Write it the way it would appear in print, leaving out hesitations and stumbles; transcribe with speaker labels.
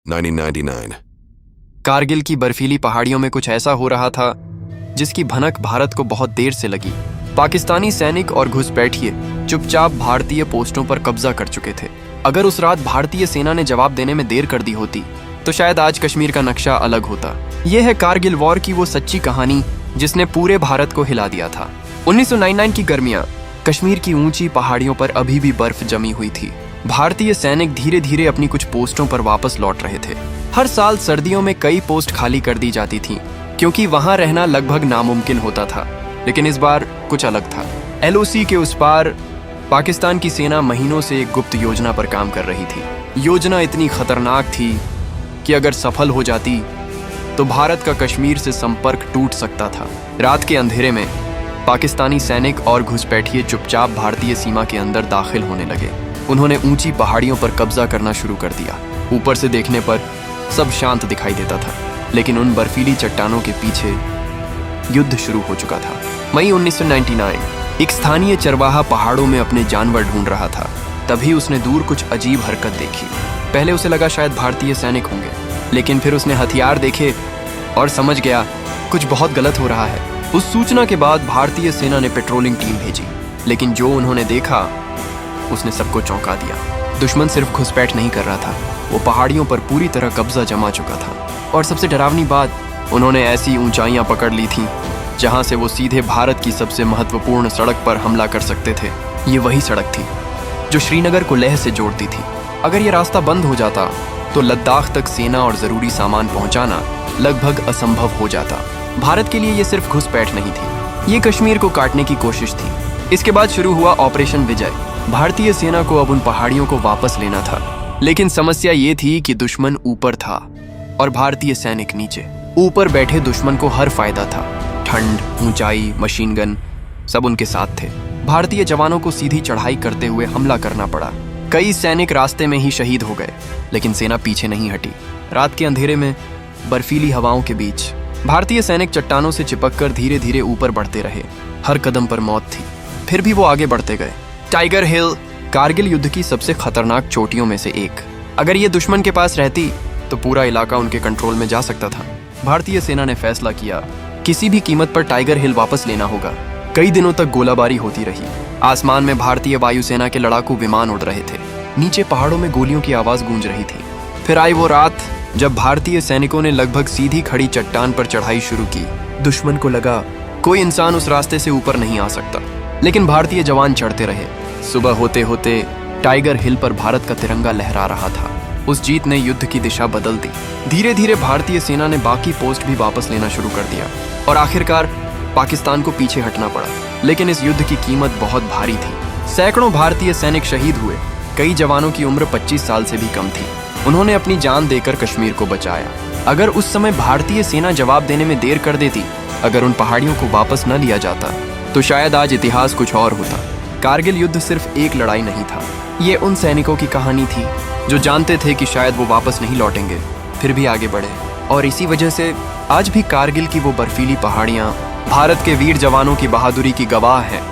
Speaker 1: 1999.
Speaker 2: कारगिल की बर्फीली पहाड़ियों में कुछ ऐसा हो रहा था जिसकी भनक भारत को बहुत देर से लगी। पाकिस्तानी सैनिक और घुसपैठिए चुपचाप भारतीय पोस्टों पर कब्जा कर चुके थे। अगर उस रात भारतीय सेना ने जवाब देने में देर कर दी होती तो शायद आज कश्मीर का नक्शा अलग होता। यह है कारगिल वॉर की वो सच्ची कहानी जिसने पूरे भारत को हिला दिया था। 1999 की गर्मियां कश्मीर की ऊंची पहाड़ियों पर अभी भी बर्फ जमी हुई थी। भारतीय सैनिक धीरे धीरे अपनी कुछ पोस्टों पर वापस लौट रहे थे। हर साल सर्दियों में कई पोस्ट खाली कर दी जाती थी क्योंकि वहां रहना लगभग नामुमकिन होता था, लेकिन इस बार कुछ अलग था। LOC के उस पार पाकिस्तान की सेना महीनों से एक गुप्त योजना पर काम कर रही थी। योजना इतनी खतरनाक थी कि अगर सफल हो जाती तो भारत का कश्मीर से संपर्क टूट सकता था। रात के अंधेरे में पाकिस्तानी सैनिक और घुसपैठिए चुपचाप भारतीय सीमा के अंदर दाखिल होने लगे। उन्होंने ऊंची पहाड़ियों पर कब्जा करना शुरू कर दिया। ऊपर से देखने पर सब शांत दिखाई देता था, लेकिन उन बर्फीली चट्टानों के पीछे युद्ध शुरू हो चुका था। मई 1999, एक स्थानीय चरवाहा पहाड़ों में अपने जानवर ढूंढ रहा था। तभी उसने दूर कुछ अजीब हरकत देखी। पहले उसे लगा शायद भारतीय सैनिक होंगे, लेकिन फिर उसने हथियार देखे और समझ गया कुछ बहुत गलत हो रहा है। उस सूचना के बाद भारतीय सेना ने पेट्रोलिंग टीम भेजी, लेकिन जो उन्होंने देखा उसने सबको चौंका दिया। दुश्मन सिर्फ घुसपैठ नहीं कर रहा था, वो पहाड़ियों पर पूरी तरह कब्जा जमा चुका था। और सबसे डरावनी बात, उन्होंने ऐसी ऊंचाइयां पकड़ ली थीं जहां से वो सीधे भारत की सबसे महत्वपूर्ण सड़क पर हमला कर सकते थे। ये वही सड़क थी जो श्रीनगर को लेह से जोड़ती थी। अगर ये रास्ता बंद हो जाता तो लद्दाख तक सेना और जरूरी सामान पहुंचाना लगभग असंभव हो जाता। भारत के लिए ये सिर्फ घुसपैठ नहीं थी, ये कश्मीर को काटने की कोशिश थी। इसके बाद शुरू हुआ ऑपरेशन विजय। भारतीय सेना को अब उन पहाड़ियों को वापस लेना था, लेकिन समस्या ये थी कि दुश्मन ऊपर था और भारतीय सैनिक नीचे। ऊपर बैठे दुश्मन को हर फायदा था, ठंड, ऊंचाई, मशीन गन सब उनके साथ थे। भारतीय जवानों को सीधी चढ़ाई करते हुए हमला करना पड़ा। कई सैनिक रास्ते में ही शहीद हो गए, लेकिन सेना पीछे नहीं हटी। रात के अंधेरे में बर्फीली हवाओं के बीच भारतीय सैनिक चट्टानों से चिपककर धीरे धीरे ऊपर बढ़ते रहे। हर कदम पर मौत थी, फिर भी वो आगे बढ़ते गए। टाइगर हिल कारगिल युद्ध की सबसे खतरनाक चोटियों में से एक। अगर ये दुश्मन के पास रहती तो पूरा इलाका उनके कंट्रोल में जा सकता था। भारतीय सेना ने फैसला किया किसी भी कीमत पर टाइगर हिल वापस लेना होगा। कई दिनों तक गोलाबारी होती रही। आसमान में भारतीय वायुसेना के लड़ाकू विमान उड़ रहे थे, नीचे पहाड़ों में गोलियों की आवाज गूंज रही थी। फिर आई वो रात जब भारतीय सैनिकों ने लगभग सीधी खड़ी चट्टान पर चढ़ाई शुरू की। दुश्मन को लगा कोई इंसान उस रास्ते से ऊपर नहीं आ सकता, लेकिन भारतीय जवान चढ़ते रहे। सुबह होते होते टाइगर हिल पर भारत का तिरंगा लहरा रहा था। उस जीत ने युद्ध की दिशा बदल दी। धीरे धीरे भारतीय सेना ने बाकी पोस्ट भी वापस लेना शुरू कर दिया और आखिरकार पाकिस्तान को पीछे हटना पड़ा। लेकिन इस युद्ध की कीमत बहुत भारी थी। सैकड़ों भारतीय सैनिक शहीद हुए। कई जवानों की उम्र 25 साल से भी कम थी। उन्होंने अपनी जान देकर कश्मीर को बचाया। अगर उस समय भारतीय सेना जवाब देने में देर कर देती, अगर उन पहाड़ियों को वापस न लिया जाता, तो शायद आज इतिहास कुछ और होता। कारगिल युद्ध सिर्फ एक लड़ाई नहीं था, ये उन सैनिकों की कहानी थी जो जानते थे कि शायद वो वापस नहीं लौटेंगे, फिर भी आगे बढ़े। और इसी वजह से आज भी कारगिल की वो बर्फीली पहाड़ियां भारत के वीर जवानों की बहादुरी की गवाह है।